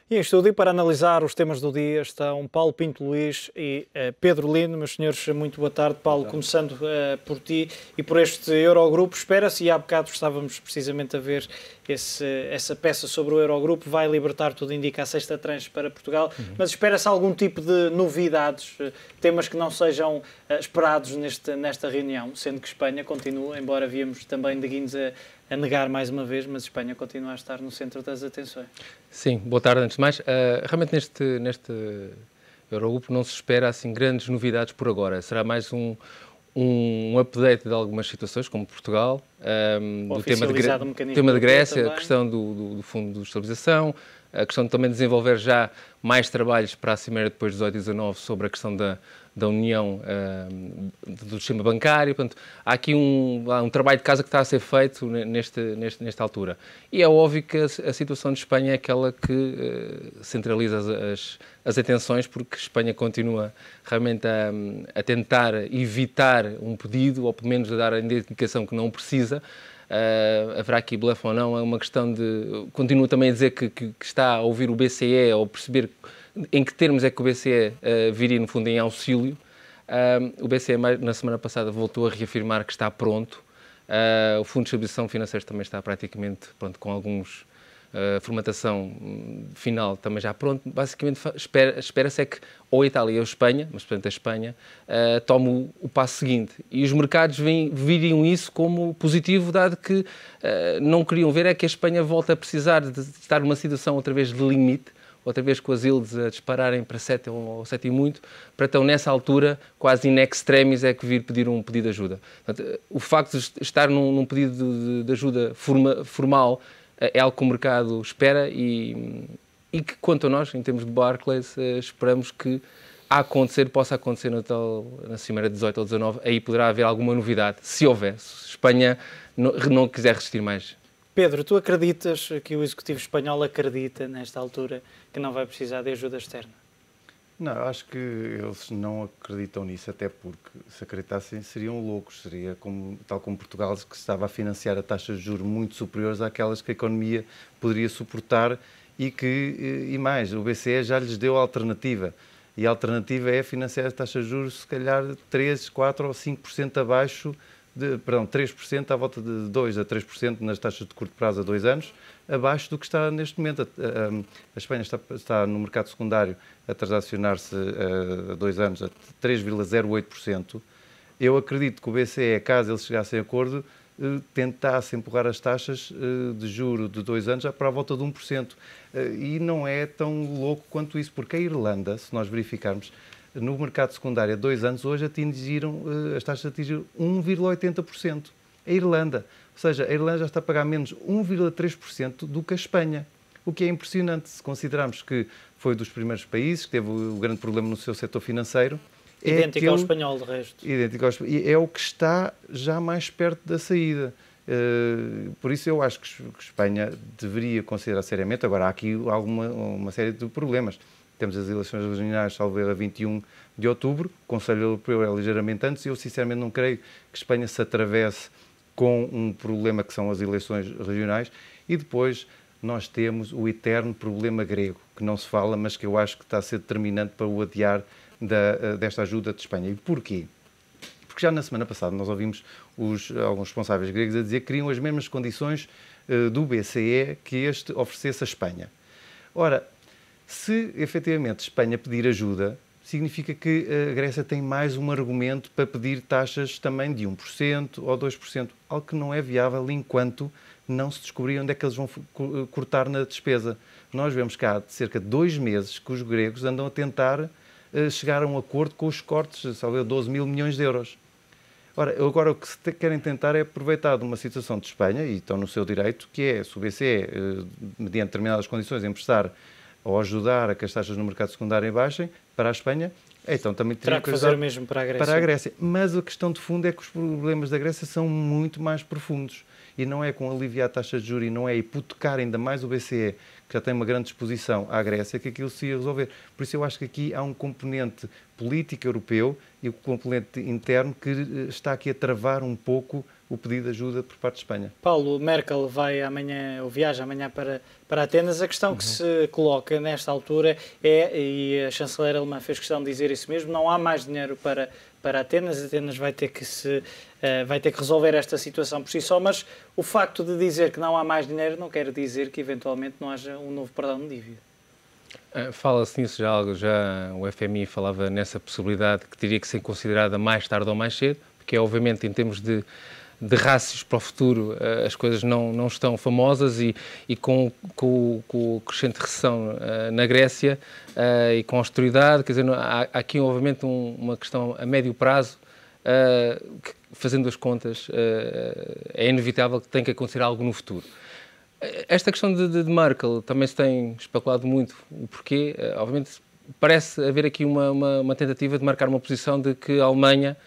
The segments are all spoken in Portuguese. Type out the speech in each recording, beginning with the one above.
E em estúdio, para analisar os temas do dia, estão Paulo Pinto Luís e Pedro Lindo. Meus senhores, muito boa tarde. Paulo, boa tarde. Começando por ti e por este Eurogrupo. Espera-se, e há bocado estávamos precisamente a ver essa peça sobre o Eurogrupo, vai libertar, tudo indica, a sexta tranche para Portugal, mas espera-se algum tipo de novidades, temas que não sejam esperados nesta reunião, sendo que Espanha continua, embora víamos também de Guinness a negar mais uma vez, mas Espanha continua a estar no centro das atenções. Sim, boa tarde antes de mais. Realmente neste Eurogrupo não se espera assim grandes novidades por agora. Será mais um update de algumas situações, como Portugal, do tema da Grécia, a questão do Fundo de Estabilização, a questão de também desenvolver já mais trabalhos para a Cimeira depois de 18 e 19 sobre a questão da União do sistema bancário. Portanto, há aqui um trabalho de casa que está a ser feito nesta altura. E é óbvio que a situação de Espanha é aquela que centraliza as atenções, porque Espanha continua realmente a tentar evitar um pedido, ou pelo menos a dar a indicação que não precisa. Haverá aqui bluff ou não, é uma questão de... Continuo também a dizer que está a ouvir o BCE, ou perceber em que termos é que o BCE viria, no fundo, em auxílio. O BCE, na semana passada, voltou a reafirmar que está pronto. O Fundo de Estabilização Financeira também está praticamente pronto, com alguns... formatação final também já pronto. Basicamente, espera-se é que ou a Itália ou a Espanha, mas portanto a Espanha, tome o passo seguinte. E os mercados viriam isso como positivo, dado que não queriam ver é que a Espanha volta a precisar de estar numa situação outra vez de limite, outra vez com as yields a dispararem para 7 ou 7 e muito, para então nessa altura, quase in extremis, é que vir pedir um pedido de ajuda. Portanto, o facto de estar num pedido de ajuda formal é algo que o mercado espera e que, quanto a nós, em termos de Barclays, esperamos que possa acontecer na Cimeira de 18 ou 19, aí poderá haver alguma novidade, se houver, se Espanha não quiser resistir mais. Pedro, tu acreditas que o Executivo espanhol acredita, nesta altura, que não vai precisar de ajuda externa? Não, acho que eles não acreditam nisso, até porque se acreditassem seriam loucos, seria tal como Portugal, que estava a financiar a taxas de juros muito superiores àquelas que a economia poderia suportar e mais, o BCE já lhes deu a alternativa, e a alternativa é financiar as taxas de juros se calhar 3, 4 ou 5% abaixo, 3% à volta de 2% a 3% nas taxas de curto prazo a 2 anos, abaixo do que está neste momento. A Espanha está no mercado secundário a transacionar-se a 2 anos a 3,08%. Eu acredito que o BCE, caso eles chegassem a acordo, tentasse empurrar as taxas de juro de 2 anos já para a volta de 1%. E não é tão louco quanto isso, porque a Irlanda, se nós verificarmos, no mercado secundário há 2 anos, hoje as taxas atingiram 1,80%. A Irlanda, ou seja, a Irlanda já está a pagar menos 1,3% do que a Espanha. O que é impressionante, se considerarmos que foi dos primeiros países que teve o grande problema no seu setor financeiro. Idêntico ao espanhol, de resto. Idêntico ao espanhol. E é o que está já mais perto da saída. Por isso eu acho que Espanha deveria considerar seriamente. Agora, há aqui uma série de problemas. Temos as eleições regionais, salvo a 21 de outubro, o Conselho Europeu é ligeiramente antes, e eu sinceramente não creio que Espanha se atravesse com um problema que são as eleições regionais, e depois nós temos o eterno problema grego, que não se fala, mas que eu acho que está a ser determinante para o adiar desta ajuda de Espanha. E porquê? Porque já na semana passada nós ouvimos alguns responsáveis gregos a dizer que queriam as mesmas condições do BCE que este oferecesse a Espanha. Ora, se efetivamente Espanha pedir ajuda, significa que a Grécia tem mais um argumento para pedir taxas também de 1% ou 2%, algo que não é viável enquanto não se descobrir onde é que eles vão cortar na despesa. Nós vemos cá de cerca de 2 meses que os gregos andam a tentar chegar a um acordo com os cortes, salvo 12 mil milhões de euros. Ora, agora o que se querem tentar é aproveitar de uma situação de Espanha, e estão no seu direito, que é, se o BCE, mediante determinadas condições, emprestar ou ajudar a que as taxas no mercado secundário baixem para a Espanha, então também terá que fazer o mesmo para a Grécia. Mas a questão de fundo é que os problemas da Grécia são muito mais profundos. E não é com aliviar a taxa de juros e não é hipotecar ainda mais o BCE, que já tem uma grande exposição à Grécia, que aquilo se ia resolver. Por isso eu acho que aqui há um componente político europeu e um componente interno que está aqui a travar um pouco o pedido de ajuda por parte de Espanha. Paulo, Merkel vai amanhã, ou viaja amanhã para Atenas. A questão que se coloca nesta altura e a chanceler alemã fez questão de dizer isso mesmo, não há mais dinheiro para Atenas. Atenas vai ter que resolver esta situação por si só, mas o facto de dizer que não há mais dinheiro não quer dizer que eventualmente não haja um novo perdão de dívida. Fala-se nisso já o FMI falava nessa possibilidade que teria que ser considerada mais tarde ou mais cedo, porque obviamente em termos de rácios para o futuro as coisas não estão famosas e com a crescente recessão na Grécia e com a austeridade, quer dizer, há aqui obviamente uma questão a médio prazo, que, fazendo as contas, é inevitável que tenha que acontecer algo no futuro. Esta questão de Merkel também se tem especulado muito o porquê. Obviamente parece haver aqui uma tentativa de marcar uma posição de que a Alemanha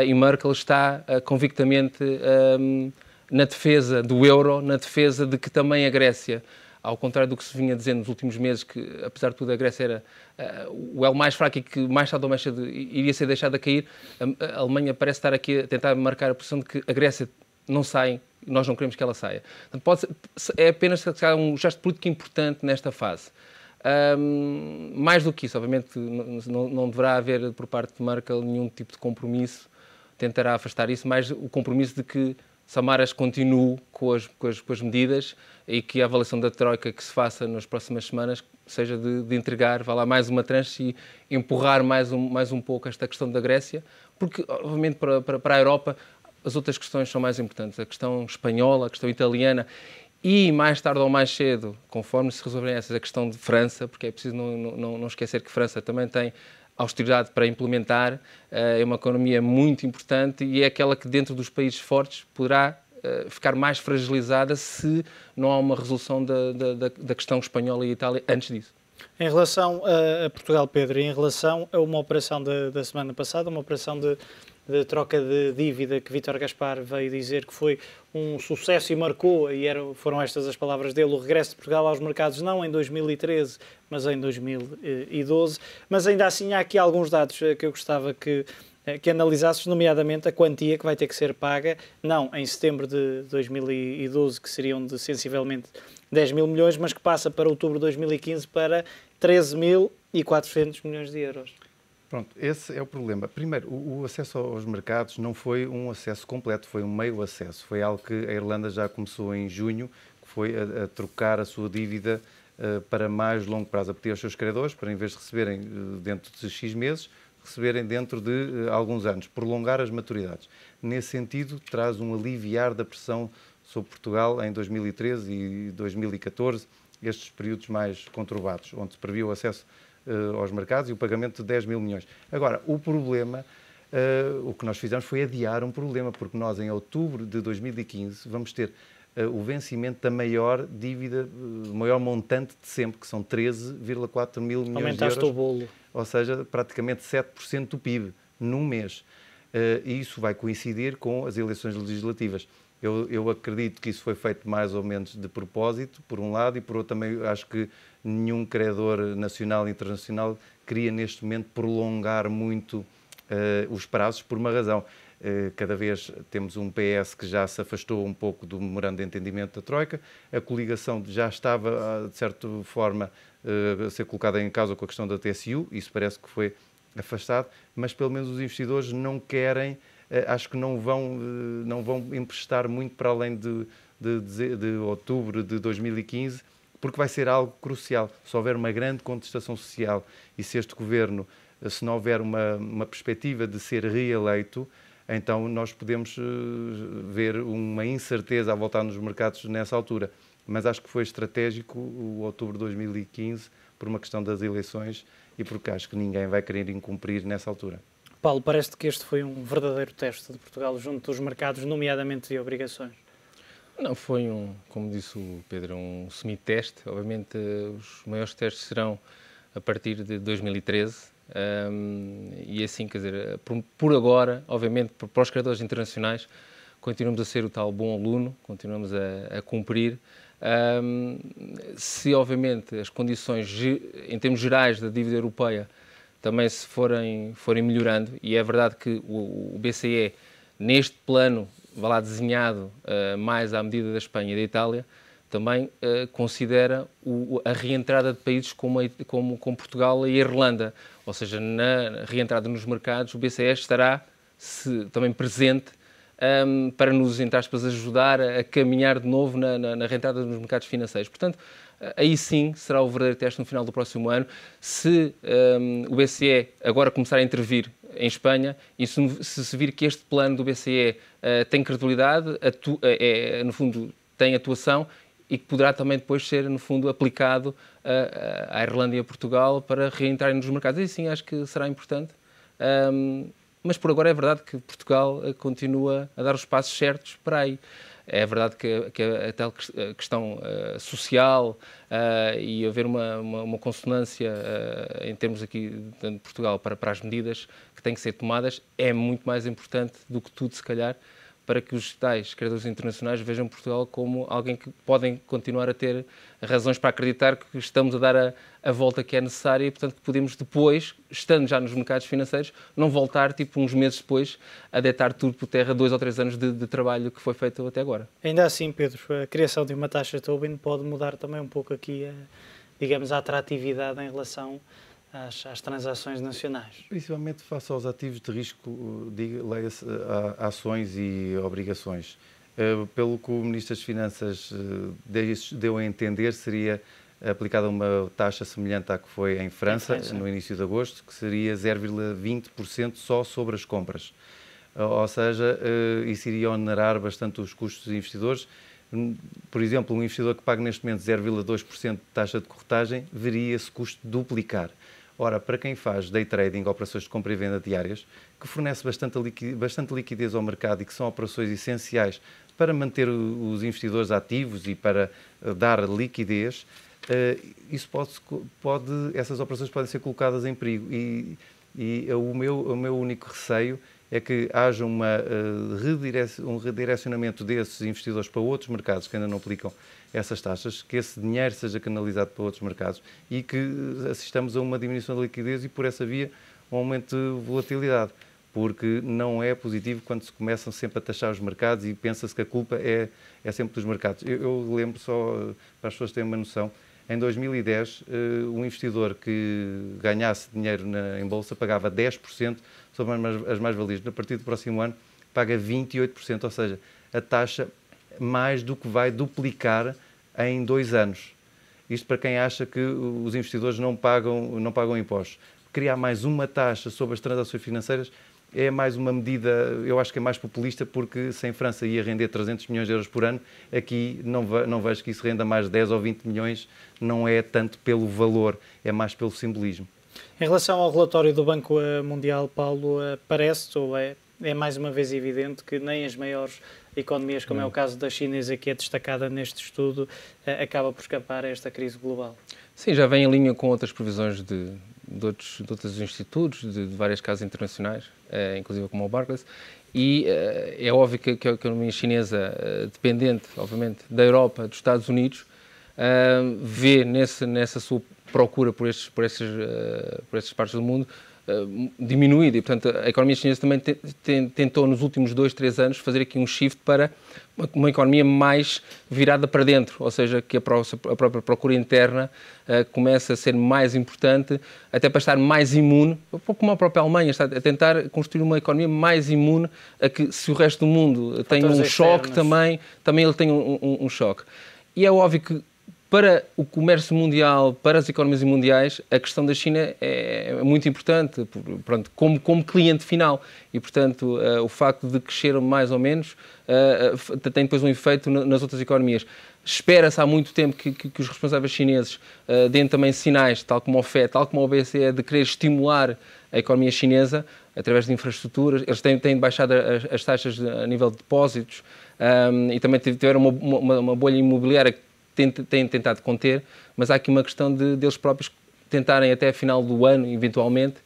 e Merkel está convictamente na defesa do euro, na defesa de que também a Grécia, ao contrário do que se vinha dizendo nos últimos meses, que apesar de tudo a Grécia era o elo mais fraco e que mais tarde ou mais cedo iria ser deixada a cair, a Alemanha parece estar aqui a tentar marcar a posição de que a Grécia não sai, nós não queremos que ela saia. Portanto, é apenas um gesto político importante nesta fase. Mais do que isso, obviamente, não deverá haver por parte de Merkel nenhum tipo de compromisso, tentará afastar isso, mas o compromisso de que Samaras continue com as medidas e que a avaliação da Troika que se faça nas próximas semanas seja de entregar, vá lá, mais uma tranche e empurrar mais um pouco esta questão da Grécia, porque, obviamente, para a Europa as outras questões são mais importantes, a questão espanhola, a questão italiana e, mais tarde ou mais cedo, conforme se resolverem essas, a questão de França, porque é preciso não esquecer que França também tem austeridade para implementar, é uma economia muito importante e é aquela que dentro dos países fortes poderá ficar mais fragilizada se não há uma resolução da questão espanhola e Itália antes disso. Em relação a Portugal, Pedro, em relação a uma operação da semana passada, uma operação de troca de dívida que Vítor Gaspar veio dizer que foi um sucesso e marcou, e foram estas as palavras dele, o regresso de Portugal aos mercados não em 2013, mas em 2012. Mas ainda assim há aqui alguns dados que eu gostava que analisasses, nomeadamente a quantia que vai ter que ser paga, não em setembro de 2012, que seriam de sensivelmente 10 mil milhões, mas que passa para outubro de 2015 para 13.400 milhões de euros. Pronto, esse é o problema. Primeiro, o acesso aos mercados não foi um acesso completo, foi um meio acesso. Foi algo que a Irlanda já começou em junho, que foi a trocar a sua dívida para mais longo prazo, a pedir aos seus credores, para em vez de receberem dentro de X meses, receberem dentro de alguns anos, prolongar as maturidades. Nesse sentido, traz um aliviar da pressão sobre Portugal em 2013 e 2014, estes períodos mais conturbados, onde se previu o acesso aos mercados e o pagamento de 10 mil milhões. Agora, o problema, o que nós fizemos foi adiar um problema, porque nós em outubro de 2015 vamos ter o vencimento da maior dívida, o maior montante de sempre, que são 13,4 mil milhões Aumentaste de euros. o bolo. Ou seja, praticamente 7% do PIB num mês. E isso vai coincidir com as eleições legislativas. Eu acredito que isso foi feito mais ou menos de propósito, por um lado, e por outro também acho que nenhum credor nacional e internacional queria neste momento prolongar muito os prazos por uma razão. Cada vez temos um PS que já se afastou um pouco do memorando de entendimento da Troika, a coligação já estava, de certa forma, a ser colocada em causa com a questão da TSU, isso parece que foi afastado, mas pelo menos os investidores não querem, acho que não vão emprestar muito para além de outubro de 2015, porque vai ser algo crucial. Se houver uma grande contestação social e se este governo, se não houver uma perspectiva de ser reeleito, então nós podemos ver uma incerteza a voltar nos mercados nessa altura. Mas acho que foi estratégico o outubro de 2015 por uma questão das eleições e porque acho que ninguém vai querer incumprir nessa altura. Paulo, parece-te que este foi um verdadeiro teste de Portugal junto dos mercados, nomeadamente de obrigações? Não, foi como disse o Pedro, um semi-teste. Obviamente os maiores testes serão a partir de 2013. E assim, quer dizer, por agora, obviamente, para os credores internacionais, continuamos a ser o tal bom aluno, continuamos a cumprir. Se, obviamente, as condições, em termos gerais, da dívida europeia também se forem melhorando, e é verdade que o BCE, neste plano, vá lá, desenhado mais à medida da Espanha e da Itália, também considera a reentrada de países como Portugal e a Irlanda. Ou seja, na reentrada nos mercados, o BCE estará também presente para nos, entre aspas, ajudar a caminhar de novo na reentrada nos mercados financeiros. Portanto, aí sim será o verdadeiro teste no final do próximo ano. Se o BCE agora começar a intervir em Espanha e se vir que este plano do BCE tem credibilidade, no fundo tem atuação e que poderá também depois ser, no fundo, aplicado à Irlanda e a Portugal para reentrarem nos mercados. Aí sim acho que será importante. Mas por agora é verdade que Portugal continua a dar os passos certos para aí. É verdade que a tal questão social e haver uma consonância em termos aqui de Portugal para as medidas que têm que ser tomadas é muito mais importante do que tudo, se calhar, para que os tais credores internacionais vejam Portugal como alguém que podem continuar a ter razões para acreditar que estamos a dar a volta que é necessária e, portanto, que podemos depois, estando já nos mercados financeiros, não voltar, tipo, uns meses depois, a deitar tudo por terra 2 ou 3 anos de trabalho que foi feito até agora. Ainda assim, Pedro, a criação de uma taxa Tobin pode mudar também um pouco aqui, digamos, a atratividade em relação às transações nacionais. Principalmente face aos ativos de risco, leia-se ações e obrigações. Pelo que o Ministro das Finanças deu a entender, seria aplicada uma taxa semelhante à que foi em França, no início de agosto, que seria 0,20% só sobre as compras. Ou seja, isso iria onerar bastante os custos dos investidores. Por exemplo, um investidor que paga neste momento 0,2% de taxa de corretagem, veria esse custo duplicar. Ora, para quem faz day trading, operações de compra e venda diárias, que fornece bastante liquidez ao mercado e que são operações essenciais para manter os investidores ativos e para dar liquidez, essas operações podem ser colocadas em perigo. E o meu único receio é que haja um redirecionamento desses investidores para outros mercados que ainda não aplicam essas taxas, que esse dinheiro seja canalizado para outros mercados e que assistamos a uma diminuição da liquidez e, por essa via, um aumento de volatilidade. Porque não é positivo quando se começam sempre a taxar os mercados e pensa-se que a culpa é sempre dos mercados. Eu lembro, só para as pessoas terem uma noção, em 2010, um investidor que ganhasse dinheiro em bolsa pagava 10% sobre as mais-valias. A partir do próximo ano, paga 28%, ou seja, a taxa mais do que vai duplicar em 2 anos. Isto para quem acha que os investidores não pagam impostos. Criar mais uma taxa sobre as transações financeiras é mais uma medida, eu acho que é mais populista, porque se em França ia render 300 milhões de euros por ano, aqui não vejo que isso renda mais 10 ou 20 milhões, não é tanto pelo valor, é mais pelo simbolismo. Em relação ao relatório do Banco Mundial, Paulo, parece, ou é mais uma vez evidente, que nem as maiores economias, como é o caso da chinesa, que é destacada neste estudo, acaba por escapar a esta crise global. Sim, já vem em linha com outras previsões de outros institutos, de várias casas internacionais, inclusive como o Barclays, e é óbvio que a economia chinesa, dependente, obviamente, da Europa, dos Estados Unidos, vê nessa sua procura por essas partes do mundo diminuída, e portanto a economia chinesa também tentou nos últimos 2, 3 anos fazer aqui um shift para uma economia mais virada para dentro, ou seja, que a própria procura interna começa a ser mais importante, até para estar mais imune, como a própria Alemanha está a tentar construir uma economia mais imune a que, se o resto do mundo tem um choque, também ele tem um choque. E é óbvio que para o comércio mundial, para as economias mundiais, a questão da China é muito importante, pronto, como cliente final. E, portanto, o facto de crescer mais ou menos tem depois um efeito nas outras economias. Espera-se há muito tempo que os responsáveis chineses deem também sinais, tal como o FED, tal como o BCE, de querer estimular a economia chinesa através de infraestruturas. Eles têm baixado as taxas a nível de depósitos e também tiveram uma bolha imobiliária que têm tentado conter, mas há aqui uma questão deles próprios tentarem até a final do ano, eventualmente,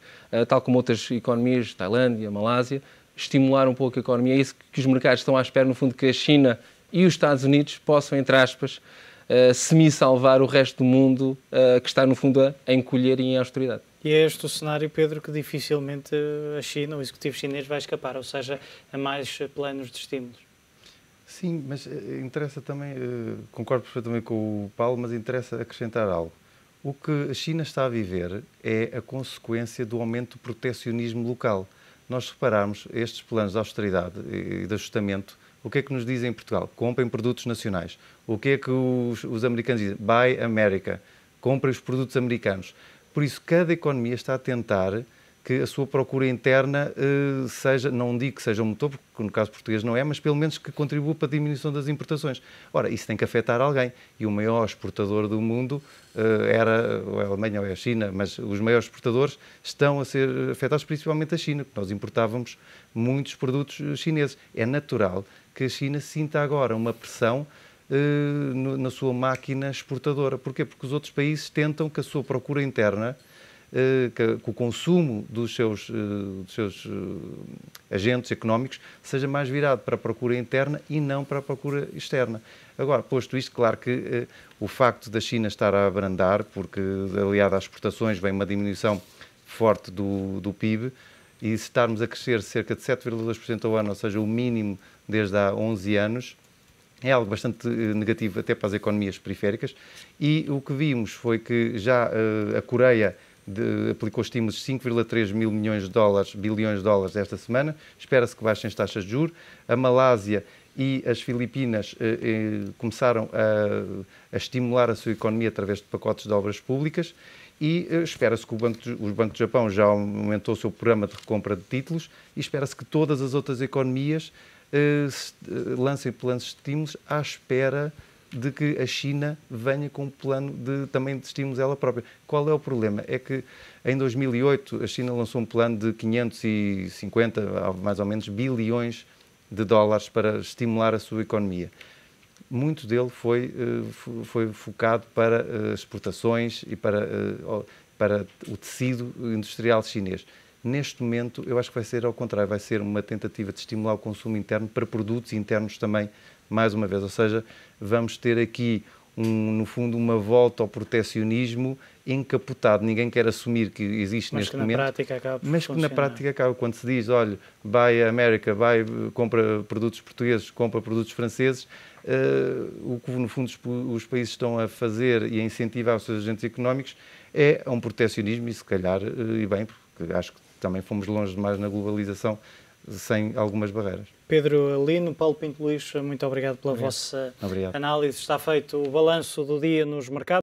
tal como outras economias, Tailândia, Malásia, estimular um pouco a economia. É isso que os mercados estão à espera, no fundo, que a China e os Estados Unidos possam, entre aspas, semi-salvar o resto do mundo que está, no fundo, a encolher e em austeridade. E é este o cenário, Pedro, que dificilmente a China, o executivo chinês, vai escapar, ou seja, a mais planos de estímulos. Sim, mas interessa também, concordo perfeitamente com o Paulo, mas interessa acrescentar algo. O que a China está a viver é a consequência do aumento do protecionismo local. Nós repararmos estes planos de austeridade e de ajustamento, o que é que nos dizem em Portugal? Comprem produtos nacionais. O que é que os americanos dizem? Buy America. Comprem os produtos americanos. Por isso, cada economia está a tentar que a sua procura interna seja, não digo que seja um motor, porque no caso português não é, mas pelo menos que contribua para a diminuição das importações. Ora, isso tem que afetar alguém. E o maior exportador do mundo era ou a Alemanha ou a China, mas os maiores exportadores estão a ser afetados principalmente a China, porque nós importávamos muitos produtos chineses. É natural que a China sinta agora uma pressão na sua máquina exportadora. Porquê? Porque os outros países tentam que a sua procura interna, que o consumo dos seus agentes económicos seja mais virado para a procura interna e não para a procura externa. Agora, posto isto, claro que o facto da China estar a abrandar, porque aliado às exportações vem uma diminuição forte do PIB, e se estarmos a crescer cerca de 7,2% ao ano, ou seja, o mínimo desde há 11 anos, é algo bastante negativo até para as economias periféricas. E o que vimos foi que já a Coreia aplicou estímulos de 5,3 mil bilhões de dólares esta semana. Espera-se que baixem as taxas de juros. A Malásia e as Filipinas começaram a estimular a sua economia através de pacotes de obras públicas. E espera-se que o Banco do Japão já aumentou o seu programa de recompra de títulos e espera-se que todas as outras economias lancem planos de estímulos à espera de que a China venha com um plano também de estímulos ela própria. Qual é o problema? É que em 2008 a China lançou um plano de 550, mais ou menos, bilhões de dólares para estimular a sua economia. Muito dele foi focado para exportações e para o tecido industrial chinês. Neste momento, eu acho que vai ser ao contrário, vai ser uma tentativa de estimular o consumo interno para produtos internos também, mais uma vez. Ou seja, vamos ter aqui, no fundo, uma volta ao protecionismo encapotado. Ninguém quer assumir que existe neste momento. Mas que na prática acaba. Quando se diz, olha, buy America, compra produtos portugueses, compra produtos franceses, o que no fundo os países estão a fazer e a incentivar os seus agentes económicos é um protecionismo e se calhar, e bem, porque acho que também fomos longe demais na globalização sem algumas barreiras. Pedro Lino, Paulo Pinto Luís, muito obrigado pela vossa análise. Está feito o balanço do dia nos mercados.